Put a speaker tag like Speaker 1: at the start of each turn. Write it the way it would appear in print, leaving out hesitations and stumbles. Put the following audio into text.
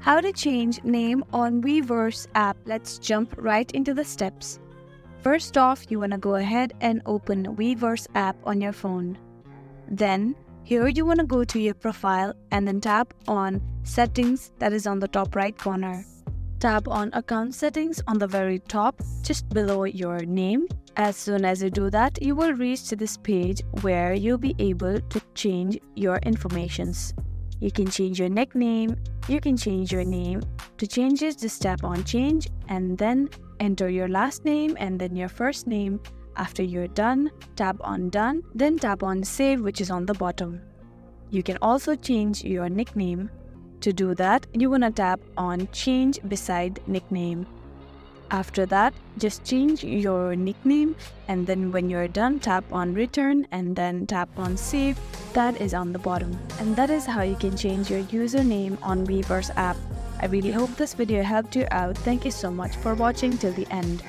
Speaker 1: How to change name on Weverse app. Let's jump right into the steps. First off, you want to go ahead and open Weverse app on your phone. Then here you want to go to your profile and then tap on settings, that is on the top right corner. Tap on account settings on the very top just below your name. As soon as you do that, you will reach to this page where you'll be able to change your informations. You can change your nickname, you can change your name. To change it, just tap on change and then enter your last name and then your first name. After you're done, tap on done, then tap on save, which is on the bottom. You can also change your nickname. To do that, you want to tap on change beside nickname. After that, just change your nickname and then when you're done, tap on return and then tap on save. That is on the bottom. And that is how you can change your username on Weverse app. I really hope this video helped you out. Thank you so much for watching till the end.